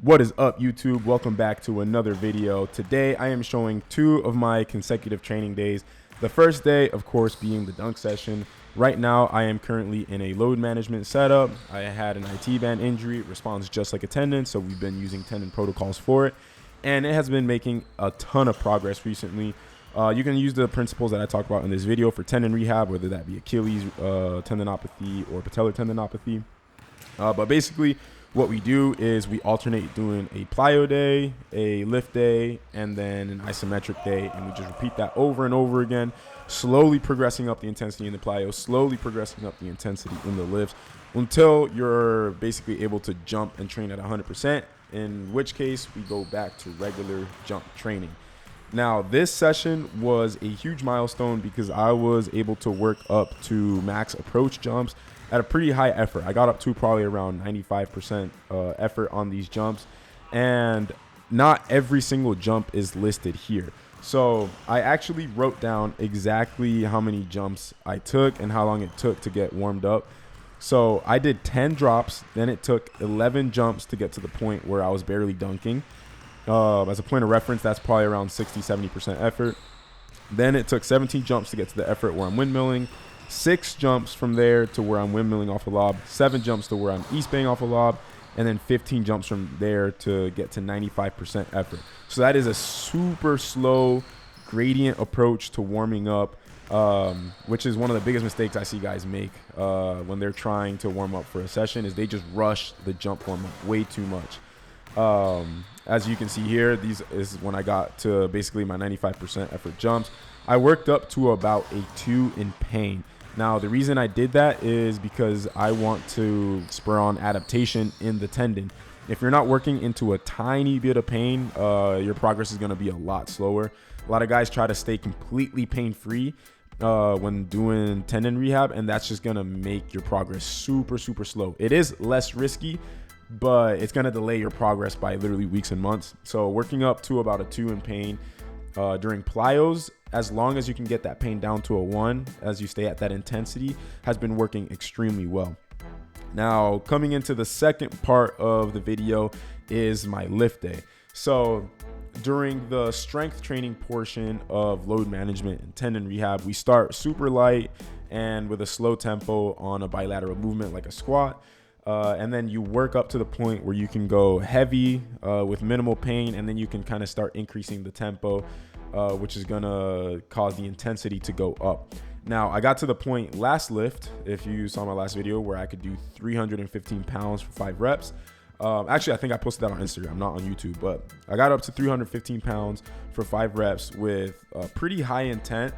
What is up, YouTube? Welcome back to another video. Today I am showing 2 of my consecutive training days. The first day, of course, being the dunk session. Right now I am currently in a load management setup. I had an IT band injury. It responds just like a tendon, so we've been using tendon protocols for it, and it has been making a ton of progress recently. You can use the principles that I talk about in this video for tendon rehab, whether that be Achilles tendinopathy or patellar tendinopathy. But basically what we do is we alternate doing a plyo day, a lift day, and then an isometric day, and we just repeat that over and over again, slowly progressing up the intensity in the plyo, slowly progressing up the intensity in the lifts until you're basically able to jump and train at 100%, in which case we go back to regular jump training. Now, this session was a huge milestone because I was able to work up to max approach jumps at a pretty high effort. I got up to probably around 95% effort on these jumps, and not every single jump is listed here. So I actually wrote down exactly how many jumps I took and how long it took to get warmed up. So I did 10 drops, then it took 11 jumps to get to the point where I was barely dunking. As a point of reference, that's probably around 60-70% effort. Then it took 17 jumps to get to the effort where I'm windmilling, 6 jumps from there to where I'm windmilling off a lob, 7 jumps to where I'm east baying off a lob, and then 15 jumps from there to get to 95% effort. So that is a super slow gradient approach to warming up, which is one of the biggest mistakes I see guys make when they're trying to warm up for a session, is they just rush the jump warm up way too much. As you can see here, these is when I got to basically my 95% effort jumps. I worked up to about a 2 in pain. Now, the reason I did that is because I want to spur on adaptation in the tendon. If you're not working into a tiny bit of pain, your progress is going to be a lot slower. A lot of guys try to stay completely pain-free when doing tendon rehab, and that's just going to make your progress super, super slow. It is less risky, but it's going to delay your progress by literally weeks and months. So working up to about a 2 in pain during plyos, as long as you can get that pain down to a 1 as you stay at that intensity, has been working extremely well. Now, coming into the second part of the video is my lift day. So during the strength training portion of load management and tendon rehab, we start super light and with a slow tempo on a bilateral movement like a squat. And then you work up to the point where you can go heavy with minimal pain, and then you can kind of start increasing the tempo, which is gonna cause the intensity to go up. Now, I got to the point last lift, if you saw my last video, where I could do 315 pounds for 5 reps. Actually, I think I posted that on Instagram, not on YouTube, but I got up to 315 pounds for 5 reps with pretty high intent.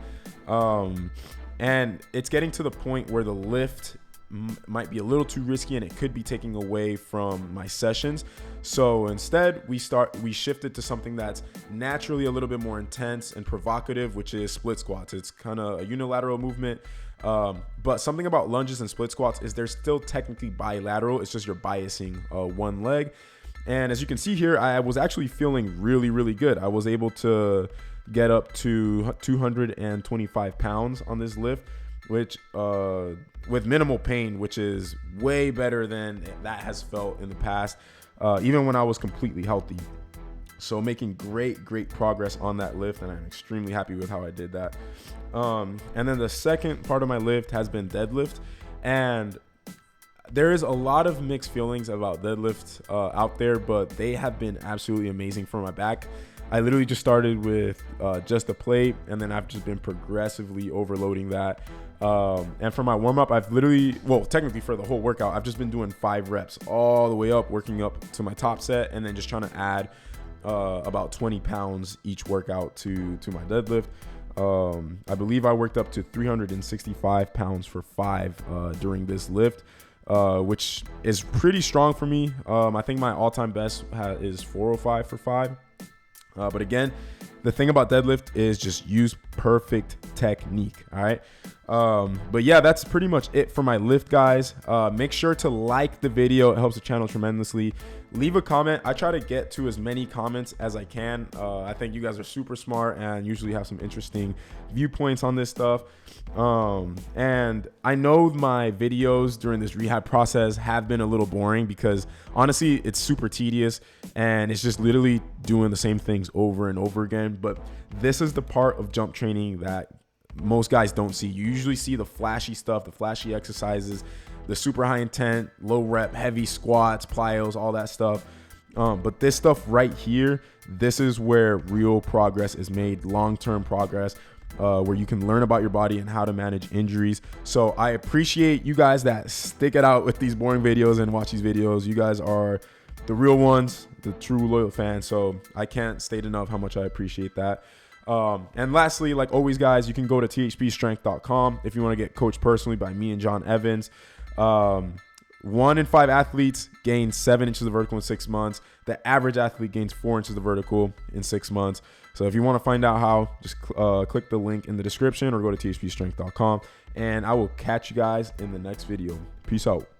And it's getting to the point where the lift might be a little too risky and it could be taking away from my sessions. So instead we shifted to something that's naturally a little bit more intense and provocative, which is split squats. It's kind of a unilateral movement, but something about lunges and split squats is they're still technically bilateral. It's just you're biasing one leg. And as you can see here, I was actually feeling really, really good. I was able to get up to 225 pounds on this lift, which with minimal pain, which is way better than that has felt in the past, even when I was completely healthy. So making great progress on that lift, and I'm extremely happy with how I did that. And then the second part of my lift has been deadlift, and there is a lot of mixed feelings about deadlift out there, but they have been absolutely amazing for my back. I literally just started with just a plate, and then I've just been progressively overloading that. And for my warm-up, I've literally, well, technically for the whole workout, I've just been doing 5 reps all the way up, working up to my top set, and then just trying to add about 20 pounds each workout to my deadlift. I believe I worked up to 365 pounds for 5 during this lift, which is pretty strong for me. I think my all-time best is 405 for 5. But again, the thing about deadlift is just use perfect technique. All right. But yeah, that's pretty much it for my lift, guys. Make sure to like the video. It helps the channel tremendously. Leave a comment. I try to get to as many comments as I can. I think you guys are super smart and usually have some interesting viewpoints on this stuff. And I know my videos during this rehab process have been a little boring because honestly, it's super tedious and it's just literally doing the same things over and over again. But this is the part of jump training that most guys don't see. You usually see the flashy stuff, the flashy exercises, the super high intent, low rep, heavy squats, plyos, all that stuff. But this stuff right here, this is where real progress is made, long-term progress, where you can learn about your body and how to manage injuries. So I appreciate you guys that stick it out with these boring videos and watch these videos. You guys are the real ones, the true loyal fans. So I can't state enough how much I appreciate that. And lastly, like always, guys, you can go to THPstrength.com if you want to get coached personally by me and John Evans. 1 in 5 athletes gain 7 inches of vertical in 6 months. The average athlete gains 4 inches of vertical in 6 months. So if you want to find out how, just click the link in the description or go to THPstrength.com. And I will catch you guys in the next video. Peace out.